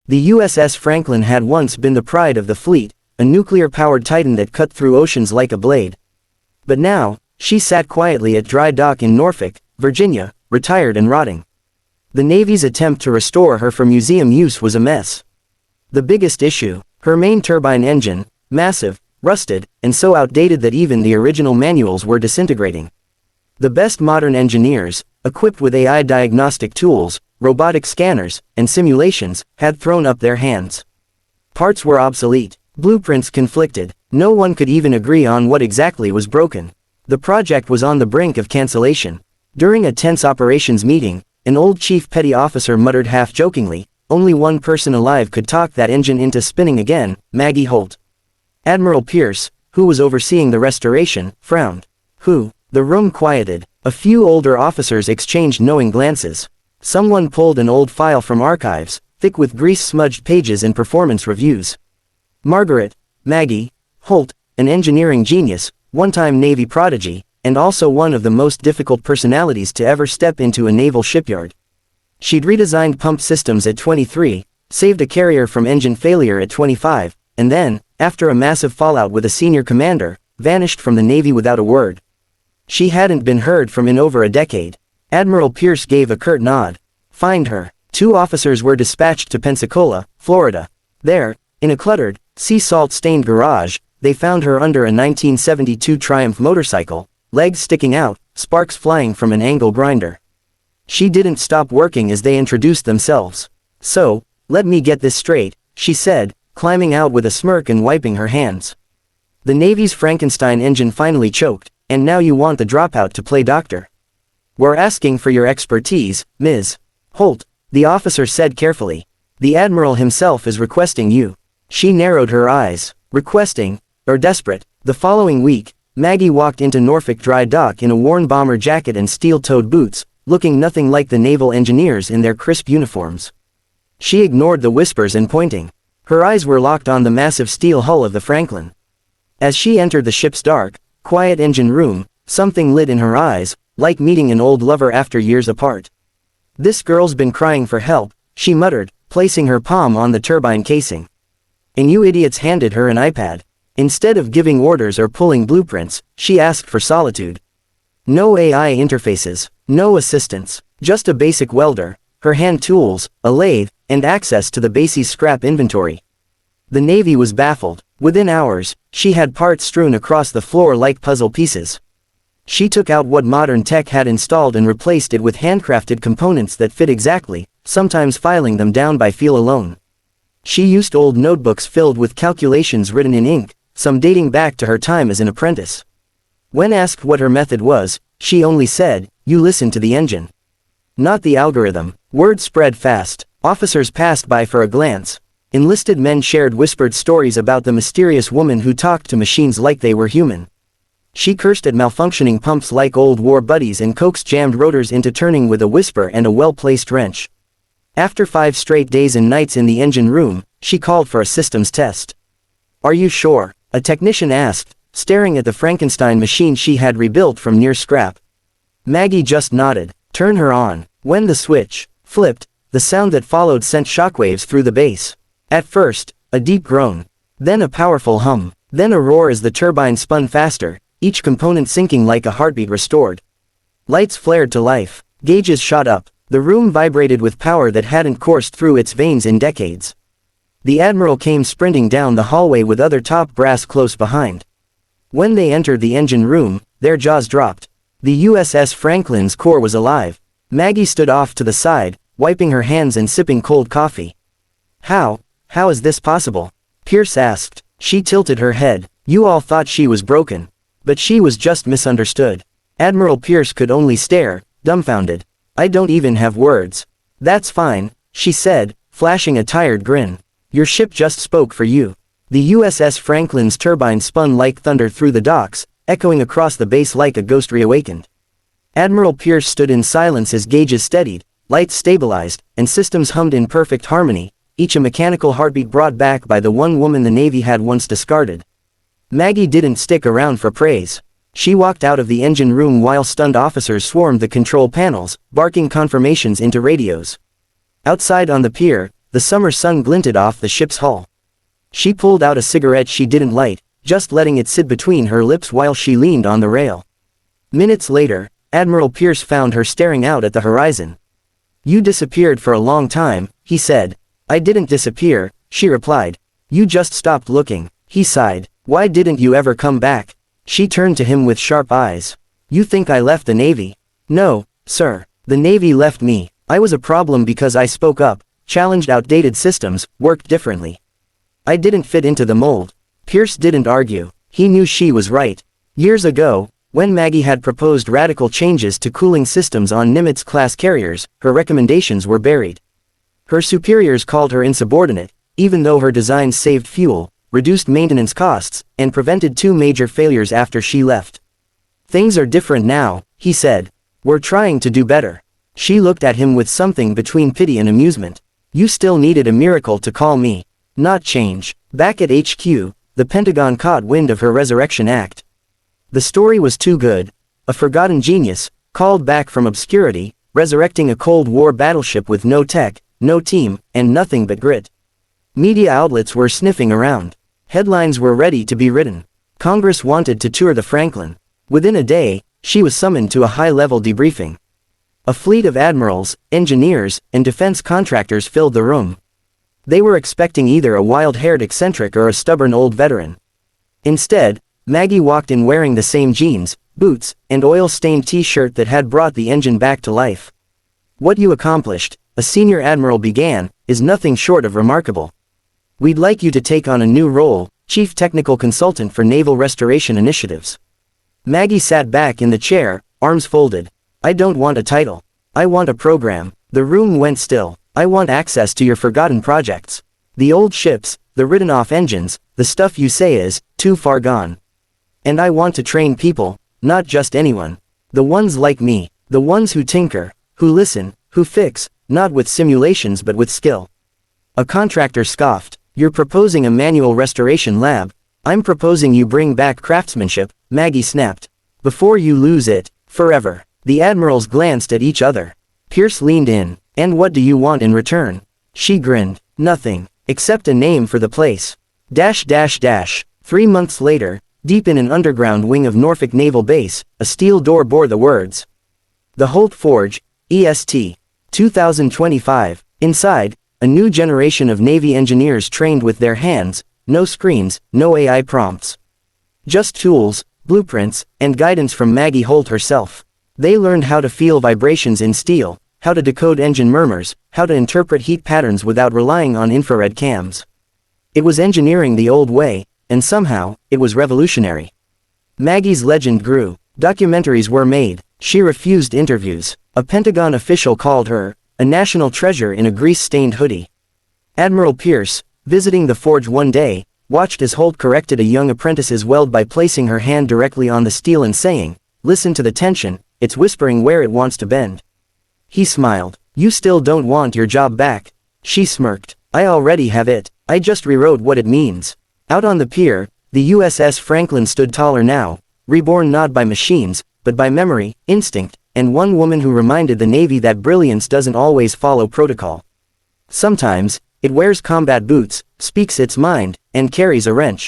The USS Franklin had once been the pride of the fleet, a nuclear-powered titan that cut through oceans like a blade. But now, she sat quietly at dry dock in Norfolk, Virginia, retired and rotting. The Navy's attempt to restore her for museum use was a mess. The biggest issue, her main turbine engine, massive, rusted, and so outdated that even the original manuals were disintegrating. The best modern engineers, equipped with AI diagnostic tools, robotic scanners, and simulations, had thrown up their hands. Parts were obsolete, blueprints conflicted, no one could even agree on what exactly was broken. The project was on the brink of cancellation. During a tense operations meeting, an old chief petty officer muttered half-jokingly, "Only one person alive could talk that engine into spinning again, Maggie Holt." Admiral Pierce, who was overseeing the restoration, frowned. "Who?" The room quieted. A few older officers exchanged knowing glances. Someone pulled an old file from archives, thick with grease-smudged pages and performance reviews. Maggie Holt, an engineering genius, one-time Navy prodigy, and also one of the most difficult personalities to ever step into a naval shipyard. She'd redesigned pump systems at 23, saved a carrier from engine failure at 25, and then, after a massive fallout with a senior commander, vanished from the Navy without a word. She hadn't been heard from in over a decade. Admiral Pierce gave a curt nod. "Find her." 2 officers were dispatched to Pensacola, Florida. There, in a cluttered, sea salt-stained garage, they found her under a 1972 Triumph motorcycle, legs sticking out, sparks flying from an angle grinder. She didn't stop working as they introduced themselves. "So, let me get this straight," she said, climbing out with a smirk and wiping her hands. "The Navy's Frankenstein engine finally choked, and now you want the dropout to play doctor." "We're asking for your expertise, Ms. Holt," the officer said carefully. "The Admiral himself is requesting you." She narrowed her eyes. Requesting, or desperate. The following week, Maggie walked into Norfolk dry dock in a worn bomber jacket and steel-toed boots, looking nothing like the naval engineers in their crisp uniforms. She ignored the whispers and pointing. Her eyes were locked on the massive steel hull of the Franklin. As she entered the ship's dark, quiet engine room, something lit in her eyes, like meeting an old lover after years apart. "This girl's been crying for help," she muttered, placing her palm on the turbine casing. "And you idiots handed her an iPad." Instead of giving orders or pulling blueprints, she asked for solitude. No AI interfaces, no assistants, just a basic welder, her hand tools, a lathe, and access to the base's scrap inventory. The Navy was baffled. Within hours, she had parts strewn across the floor like puzzle pieces. She took out what modern tech had installed and replaced it with handcrafted components that fit exactly, sometimes filing them down by feel alone. She used old notebooks filled with calculations written in ink, some dating back to her time as an apprentice. When asked what her method was, she only said, "You listen to the engine." Not the algorithm. Word spread fast. Officers passed by for a glance. Enlisted men shared whispered stories about the mysterious woman who talked to machines like they were human. She cursed at malfunctioning pumps like old war buddies and coaxed jammed rotors into turning with a whisper and a well-placed wrench. After 5 straight days and nights in the engine room, she called for a systems test. "Are you sure?" a technician asked, staring at the Frankenstein machine she had rebuilt from near scrap. Maggie just nodded. "Turn her on." When the switch flipped, the sound that followed sent shockwaves through the base. At first, a deep groan. Then a powerful hum. Then a roar as the turbine spun faster, each component sinking like a heartbeat restored. Lights flared to life. Gauges shot up. The room vibrated with power that hadn't coursed through its veins in decades. The Admiral came sprinting down the hallway with other top brass close behind. When they entered the engine room, their jaws dropped. The USS Franklin's core was alive. Maggie stood off to the side, wiping her hands and sipping cold coffee. How is this possible?" Pierce asked. She tilted her head. "You all thought she was broken. But she was just misunderstood." Admiral Pierce could only stare, dumbfounded. "I don't even have words." "That's fine," she said, flashing a tired grin. "Your ship just spoke for you." The USS Franklin's turbine spun like thunder through the docks, echoing across the base like a ghost reawakened. Admiral Pierce stood in silence as gauges steadied, lights stabilized, and systems hummed in perfect harmony, each a mechanical heartbeat brought back by the one woman the Navy had once discarded. Maggie didn't stick around for praise. She walked out of the engine room while stunned officers swarmed the control panels, barking confirmations into radios. Outside on the pier, the summer sun glinted off the ship's hull. She pulled out a cigarette she didn't light, just letting it sit between her lips while she leaned on the rail. Minutes later, Admiral Pierce found her staring out at the horizon. "You disappeared for a long time," he said. "I didn't disappear," she replied. "You just stopped looking." He sighed. "Why didn't you ever come back?" She turned to him with sharp eyes. "You think I left the Navy?" "No, sir. The Navy left me. I was a problem because I spoke up, challenged outdated systems, worked differently. I didn't fit into the mold." Pierce didn't argue. He knew she was right. Years ago, when Maggie had proposed radical changes to cooling systems on Nimitz-class carriers, her recommendations were buried. Her superiors called her insubordinate, even though her designs saved fuel, reduced maintenance costs, and prevented two major failures after she left. "Things are different now," he said. "We're trying to do better." She looked at him with something between pity and amusement. "You still needed a miracle to call me. Not change." Back at HQ, the Pentagon caught wind of her resurrection act. The story was too good. A forgotten genius, called back from obscurity, resurrecting a Cold War battleship with no tech, no team, and nothing but grit. Media outlets were sniffing around. Headlines were ready to be written. Congress wanted to tour the Franklin. Within a day, she was summoned to a high-level debriefing. A fleet of admirals, engineers, and defense contractors filled the room. They were expecting either a wild-haired eccentric or a stubborn old veteran. Instead, Maggie walked in wearing the same jeans, boots, and oil-stained t-shirt that had brought the engine back to life. "What you accomplished," a senior admiral began, "is nothing short of remarkable. We'd like you to take on a new role, Chief Technical Consultant for Naval Restoration Initiatives." Maggie sat back in the chair, arms folded. "I don't want a title. I want a program." The room went still. "I want access to your forgotten projects. The old ships, the written-off engines, the stuff you say is too far gone. And I want to train people, not just anyone. The ones like me, the ones who tinker, who listen, who fix, not with simulations but with skill." A contractor scoffed. "You're proposing a manual restoration lab. I'm proposing you bring back craftsmanship," Maggie snapped. "Before you lose it, forever." The admirals glanced at each other. Pierce leaned in. "And what do you want in return?" She grinned. "Nothing. Except a name for the place. 3 months later, deep in an underground wing of Norfolk Naval Base, a steel door bore the words, "The Holt Forge, EST. 2025. Inside, a new generation of Navy engineers trained with their hands, no screens, no AI prompts. Just tools, blueprints, and guidance from Maggie Holt herself. They learned how to feel vibrations in steel, how to decode engine murmurs, how to interpret heat patterns without relying on infrared cams. It was engineering the old way, and somehow, it was revolutionary." Maggie's legend grew. Documentaries were made. She refused interviews. A Pentagon official called her a national treasure in a grease-stained hoodie. Admiral Pierce, visiting the forge one day, watched as Holt corrected a young apprentice's weld by placing her hand directly on the steel and saying, "Listen to the tension, it's whispering where it wants to bend." He smiled. "You still don't want your job back?" She smirked. "I already have it. I just rewrote what it means." Out on the pier, the USS Franklin stood taller now, reborn not by machines, but by memory, instinct, and one woman who reminded the Navy that brilliance doesn't always follow protocol. Sometimes, it wears combat boots, speaks its mind, and carries a wrench.